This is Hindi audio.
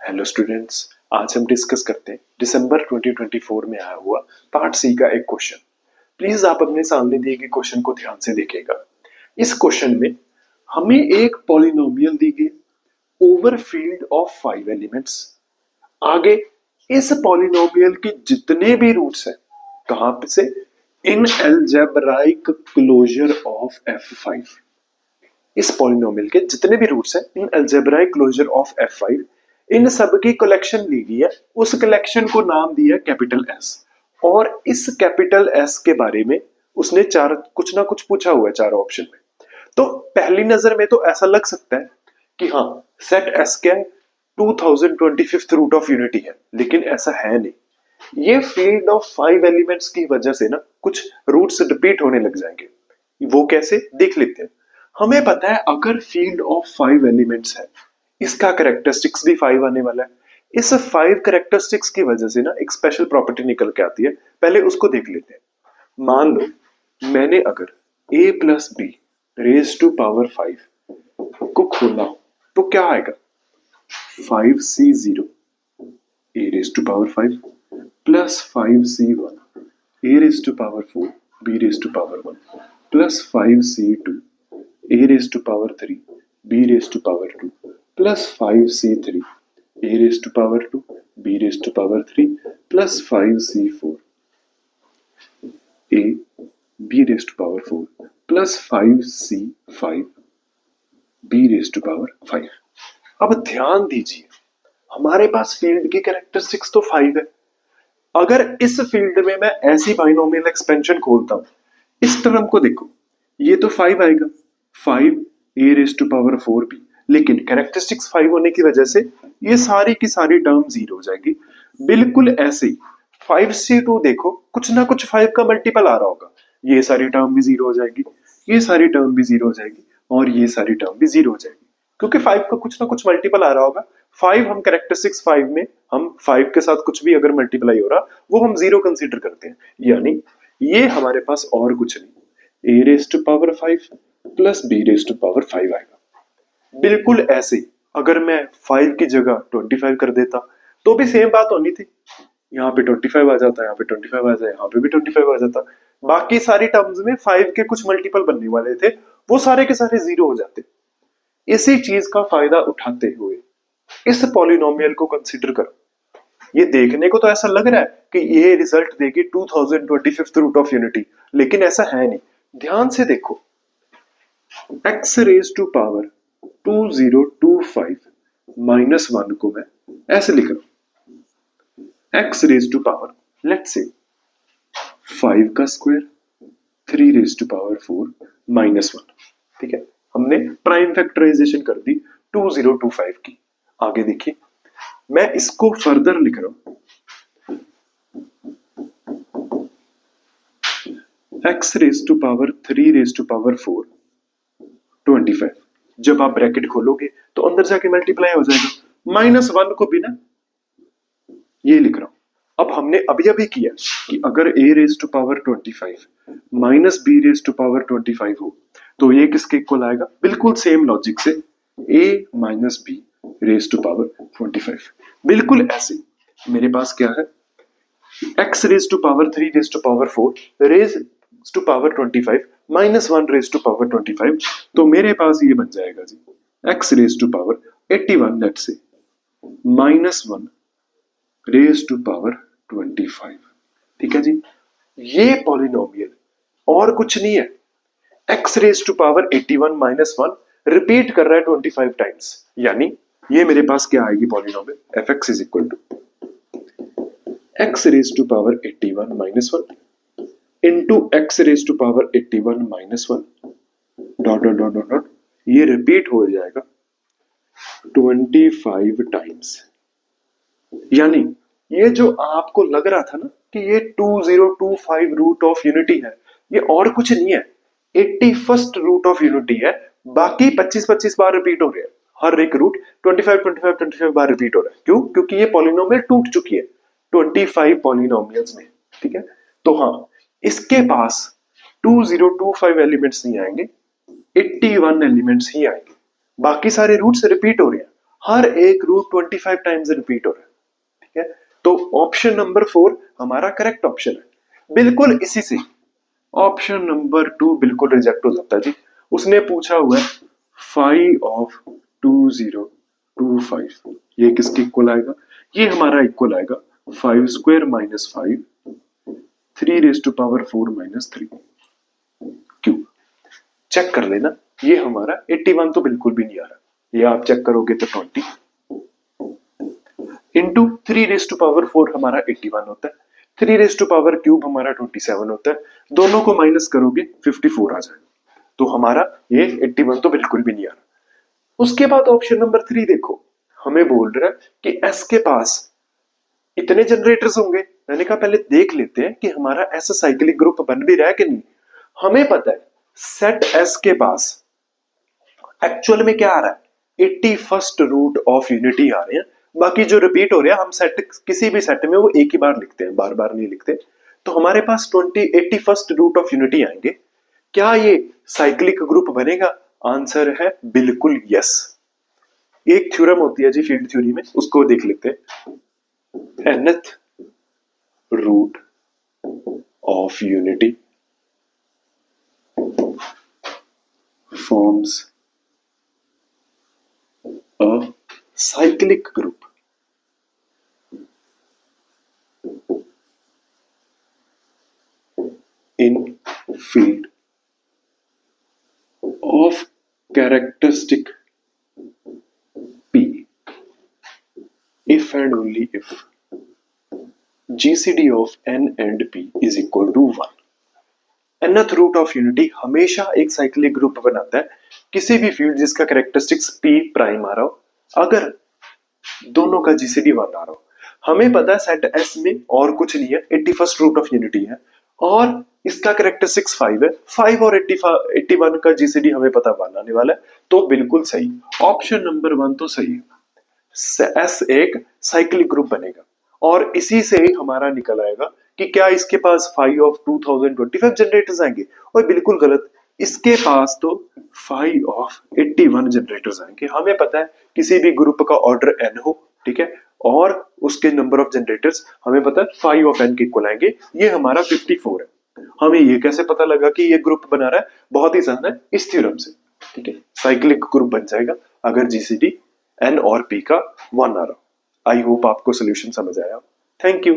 हेलो स्टूडेंट्स, आज हम डिस्कस करते हैं दिसंबर 2024 में आया हुआ पार्ट सी का एक क्वेश्चन। प्लीज आप अपने सामने दिए गए क्वेश्चन को ध्यान से देखिएगा। इस क्वेश्चन में हमें एक पॉलिनोमियल दी गई ओवर फील्ड ऑफ 5 एलिमेंट्स। आगे इस पॉलिनोमियल के जितने भी रूट्स हैं, कहां पे से, इन अलजेब्राइक क्लोजर ऑफ F5। इस पॉलिनोमियल के जितने भी रूट्स हैं इन अलजेब्राइक क्लोजर ऑफ F5, इन सब की कलेक्शन ली गई है। उस कलेक्शन को नाम दिया कैपिटल एस, और इस कैपिटल एस के बारे में उसने कुछ ना कुछ पूछा हुआ है चारों ऑप्शन में। तो पहली नजर में तो ऐसा लग सकता है कि हाँ, सेट एस क्या है, 2025th रूट ऑफ यूनिटी है, लेकिन ऐसा है नहीं। ये फील्ड ऑफ 5 एलिमेंट्स की वजह से ना कुछ रूट्स रिपीट होने लग जाएंगे। वो कैसे, देख लेते हैं। हमें पता है अगर फील्ड ऑफ 5 एलिमेंट्स है, इसका कैरेक्टरिस्टिक्स भी 5 आने वाला है। इस 5 कैरेक्टरिस्टिक्स की वजह से ना एक स्पेशल प्रॉपर्टी निकल के आती है, पहले उसको देख लेते हैं। मान लो मैंने अगर a plus b raise to power 5 को खोला तो क्या आएगा, 5c0 a raise to power 5 plus 5c1 a raise to power 4 b raise to power 1 plus 5c2 a raise to power 3 b raise to power 2 plus 5c3 a raise to power 2 b raise to power 3 plus 5c4 a b raise to power 4 plus 5c5 b raise to power 5। अब ध्यान दीजिए, हमारे पास फील्ड की कैरेक्टरिस्टिक्स तो 5 है। अगर इस फील्ड में मैं ऐसी बाइनोमियल एक्सपेंशन खोलता हूं, इस टर्म को देखो, ये तो 5 आएगा, 5 a raise to power 4b, लेकिन कैरेक्टरिस्टिक्स 5 होने की वजह से ये सारी की सारी टर्म 0 हो जाएगी। बिल्कुल ऐसे ही 5c2 देखो, कुछ ना कुछ 5 का मल्टीपल आ रहा होगा, ये सारी टर्म भी 0 हो जाएगी, ये सारी टर्म भी 0 हो जाएगी, और ये सारी टर्म भी 0 हो जाएगी, क्योंकि 5 का कुछ ना कुछ मल्टीपल आ रहा होगा। 5 हम कैरेक्टरिस्टिक्स 5 में हम 5 के साथ कुछ भी अगर मल्टीप्लाई हो रहा, वो हम 0 कंसीडर करते हैं। यानी ये हमारे पास और कुछ नहीं, a raise to power 5 plus b raise to power 5 आएगा। बिल्कुल ऐसे अगर मैं 5 की जगह 25 कर देता तो भी सेम बात होनी थी, यहाँ पे 25 आ जाता, यहाँ पे 25 आ जाए, यहाँ पे भी 25 आ जाता। बाकी सारी टर्म्स में 5 के कुछ मल्टीपल बनने वाले थे, वो सारे के सारे 0 हो जाते। इसी चीज का फायदा उठाते हुए इस पॉलिनोमियल को कंसीडर करो। ये देखने को तो ऐसा लग रहा है कि ये रिजल्ट देगी 2025th रूट ऑफ यूनिटी, लेकिन ऐसा है नहीं। ध्यान से देखो, x raise to power 2025 minus 1 को मैं ऐसे लिख रहा हूं, x raise to power let's say 5 का square 3 raise to power 4 minus 1। ठीक है, हमने प्राइम फैक्टराइजेशन कर दी 2025 की। आगे देखिए, मैं इसको फर्दर लिख रहा हूं, x raise to power 3 raise to power 4 25। जब आप ब्रैकेट खोलोगे तो अंदर जाके मल्टीप्लाई हो जाएगा, माइनस 1 को भी ना ये लिख रहा हूं। अब हमने अभी अभी किया कि अगर a raise to power 25 minus b raise to power 25 हो तो ये किसके इक्वल आएगा, बिल्कुल सेम लॉजिक से a minus b raise to power 25। बिल्कुल ऐसे मेरे पास क्या है, x raise to power 3 raise to power 4 raise to power 25 minus 1 raise to power 25, तो मेरे पास ये बन जाएगा जी x raise to power 81 let's से माइनस 1 रेज टू पावर 25। ठीक है जी, ये पॉलिनोमियल और कुछ नहीं है, x raise to power 81 minus 1 repeat कर रहा है 25 टाइम्स। यानी ये मेरे पास क्या आएगी polynomial, fx is equal to x raise to power 81 minus 1 into x raise to power 81 minus 1 dot dot dot dot dot, ये रिपीट हो जाएगा 25 टाइम्स। यानी ये जो आपको लग रहा था ना कि ये 2025 रूट ऑफ यूनिटी है, ये और कुछ नहीं है, 81st रूट ऑफ यूनिटी है। बाकी 25 बार रिपीट हो रहे हैं, हर एक रूट 25 बार रिपीट हो रहा है। क्यों? क्योंकि ये पॉलिनोमियल टूट चुकी है 25 पॉलिनोमियल्स में। ठीक है, तो हाँ, इसके पास 2025 एलिमेंट्स नहीं आएंगे, 81 एलिमेंट्स ही आएंगे। बाकी सारे रूट्स रिपीट हो रहे हैं, हर एक रूट 25 टाइम्स रिपीट हो रहा है, ठीक है। तो ऑप्शन नंबर 4 हमारा करेक्ट ऑप्शन है। बिल्कुल इसी से ऑप्शन नंबर 2 बिल्कुल रिजेक्ट हो जाता है जी। उसने पूछा हुआ है 5 ऑफ 2025, ये किसके इक्वल आएगा? ये हमारा इक्वल आएगा 5 square minus 5 3 raise to power 4 minus 3 क्यों? चेक कर लेना, ये हमारा 81 तो बिल्कुल भी नहीं आ रहा। ये आप चेक करोगे तो 20 इंटू 3 रेज टू पावर 4 हमारा 81 होता है, 3 रेज टू पावर क्यूब हमारा 27 होता है, दोनों को माइनस करोगे 54 आ जाएगा। तो हमारा ये 81 तो बिल्कुल भी नहीं आ रहा। उसके बाद ऑप्शन नंबर 3 देखो, हमें बोल रहा है कि एस के पास इतने जनरेटर्स होंगे। मैंने कहा पहले देख लेते हैं कि हमारा ऐसा साइक्लिक ग्रुप बन भी रहा है कि नहीं। हमें पता है सेट एस के पास एक्चुअल में क्या आ रहा है, 81st रूट ऑफ यूनिटी आ रहे हैं। बाकी जो रिपीट हो रहे हैं हम सेट किसी भी सेट में वो एक ही बार लिखते हैं, बार बार नहीं लिखते। तो हमारे पास 81st रूट ऑफ यूनिटी आएंगे। क्या ये साइक्लिक ग्रुप बनेगा? आंसर है बिल्कुल यस। एक थ्योरम होती है जी फील्ड थ्योरी में, उसको देख लेते हैं। nth root of unity forms a cyclic group in field of characteristic P if and only if GCD of n and P is equal to 1। nth root of unity हमेशा एक साइक्लिक ग्रुप बनाता है किसी भी फील्ड जिसका कैरेक्टरिस्टिक्स P प्राइम आ रहा हो, अगर दोनों का जीसीडी 1 आ रहा हो। हमें पता है सेट एस में और कुछ नहीं है, 81st रूट ऑफ यूनिटी है और इसका कैरेक्टरिस्टिक्स 5 है। 5 और 81 का जीसीडी हमें पता 1 आने वाला है, तो बिल्कुल सही। ऑप्शन नंबर 1 तो सही है, एस एक साइक्लिक ग्रुप बनेगा। और इसी से हमारा निकल आएगा कि क्या इसके पास 5 ऑफ 2025 जनरेटर्स आएंगे, और बिल्कुल गलत। इसके पास तो 5 ऑफ 81 जनरेटर्स आएंगे। हमें पता है किसी भी ग्रुप का ऑर्डर n हो, ठीक है, और उसके नंबर ऑफ जनरेटर्स हमें पता है 5 ऑफ n के इक्वल आएंगे। ये हमारा 54 है। हमें ये कैसे पता लगा कि ये ग्रुप बना रहा है? बहुत ही आसान है, इस थ्योरम से, ठीक है। साइक्लिक ग्रुप बन जाएगा अगर जीसीडी n और p का 1 आ रहा हो। आई होप आपको सोल्यूशन समझ आया। Thank you.